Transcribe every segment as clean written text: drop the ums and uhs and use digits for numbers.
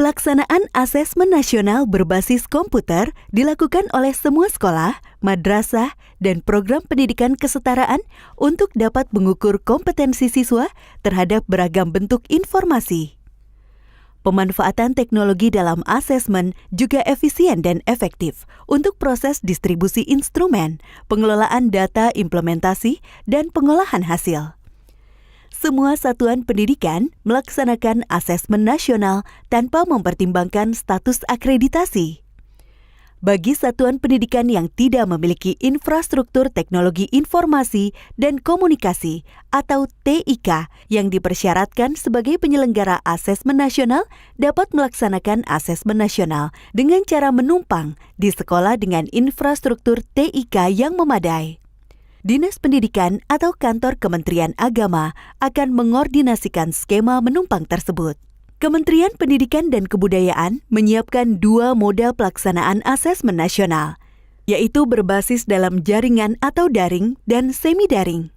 Pelaksanaan asesmen nasional berbasis komputer dilakukan oleh semua sekolah, madrasah, dan program pendidikan kesetaraan untuk dapat mengukur kompetensi siswa terhadap beragam bentuk informasi. Pemanfaatan teknologi dalam asesmen juga efisien dan efektif untuk proses distribusi instrumen, pengelolaan data implementasi, dan pengolahan hasil. Semua satuan pendidikan melaksanakan asesmen nasional tanpa mempertimbangkan status akreditasi. Bagi satuan pendidikan yang tidak memiliki infrastruktur teknologi informasi dan komunikasi atau TIK yang dipersyaratkan sebagai penyelenggara asesmen nasional dapat melaksanakan asesmen nasional dengan cara menumpang di sekolah dengan infrastruktur TIK yang memadai. Dinas Pendidikan atau Kantor Kementerian Agama akan mengordinasikan skema menumpang tersebut. Kementerian Pendidikan dan Kebudayaan menyiapkan 2 moda pelaksanaan asesmen nasional, yaitu berbasis dalam jaringan atau daring dan semi-daring.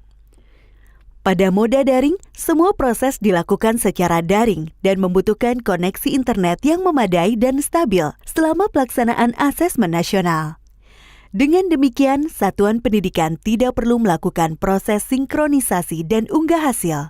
Pada moda daring, semua proses dilakukan secara daring dan membutuhkan koneksi internet yang memadai dan stabil selama pelaksanaan asesmen nasional. Dengan demikian, satuan pendidikan tidak perlu melakukan proses sinkronisasi dan unggah hasil.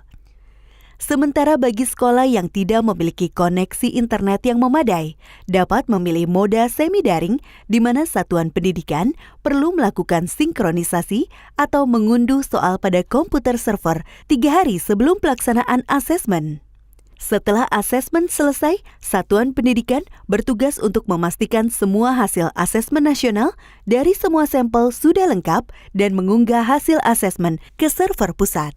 Sementara bagi sekolah yang tidak memiliki koneksi internet yang memadai, dapat memilih moda semi-daring di mana satuan pendidikan perlu melakukan sinkronisasi atau mengunduh soal pada komputer server 3 hari sebelum pelaksanaan asesmen. Setelah asesmen selesai, satuan pendidikan bertugas untuk memastikan semua hasil asesmen nasional dari semua sampel sudah lengkap dan mengunggah hasil asesmen ke server pusat.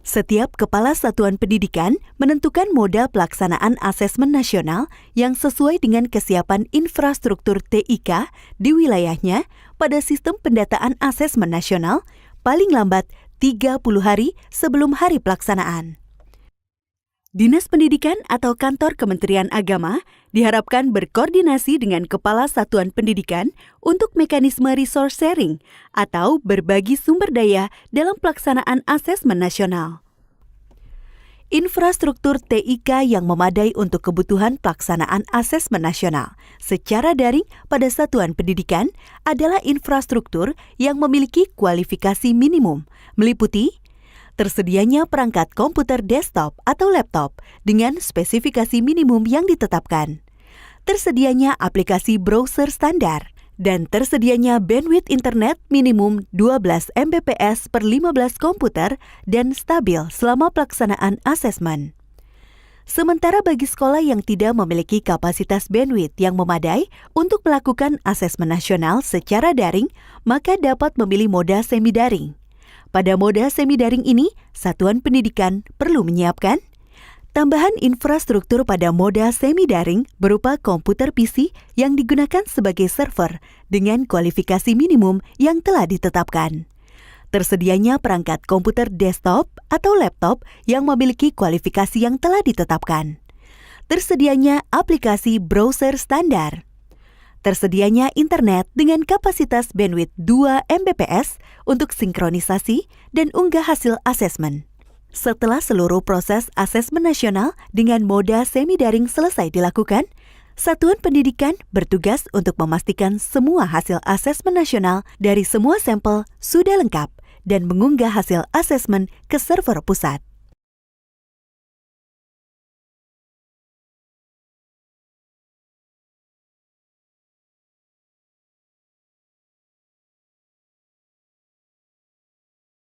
Setiap kepala satuan pendidikan menentukan moda pelaksanaan asesmen nasional yang sesuai dengan kesiapan infrastruktur TIK di wilayahnya pada sistem pendataan asesmen nasional paling lambat 30 hari sebelum hari pelaksanaan. Dinas Pendidikan atau Kantor Kementerian Agama diharapkan berkoordinasi dengan Kepala Satuan Pendidikan untuk mekanisme resource sharing atau berbagi sumber daya dalam pelaksanaan asesmen nasional. Infrastruktur TIK yang memadai untuk kebutuhan pelaksanaan asesmen nasional secara daring pada satuan pendidikan adalah infrastruktur yang memiliki kualifikasi minimum, meliputi tersedianya perangkat komputer desktop atau laptop dengan spesifikasi minimum yang ditetapkan, tersedianya aplikasi browser standar, dan tersedianya bandwidth internet minimum 12 Mbps per 15 komputer dan stabil selama pelaksanaan asesmen. Sementara bagi sekolah yang tidak memiliki kapasitas bandwidth yang memadai untuk melakukan asesmen nasional secara daring, maka dapat memilih moda semi-daring. Pada moda semi-daring ini, satuan pendidikan perlu menyiapkan tambahan infrastruktur pada moda semi-daring berupa komputer PC yang digunakan sebagai server dengan kualifikasi minimum yang telah ditetapkan. Tersedianya perangkat komputer desktop atau laptop yang memiliki kualifikasi yang telah ditetapkan. Tersedianya aplikasi browser standar. Tersedianya internet dengan kapasitas bandwidth 2 Mbps untuk sinkronisasi dan unggah hasil asesmen. Setelah seluruh proses asesmen nasional dengan moda semi-daring selesai dilakukan, satuan pendidikan bertugas untuk memastikan semua hasil asesmen nasional dari semua sampel sudah lengkap dan mengunggah hasil asesmen ke server pusat.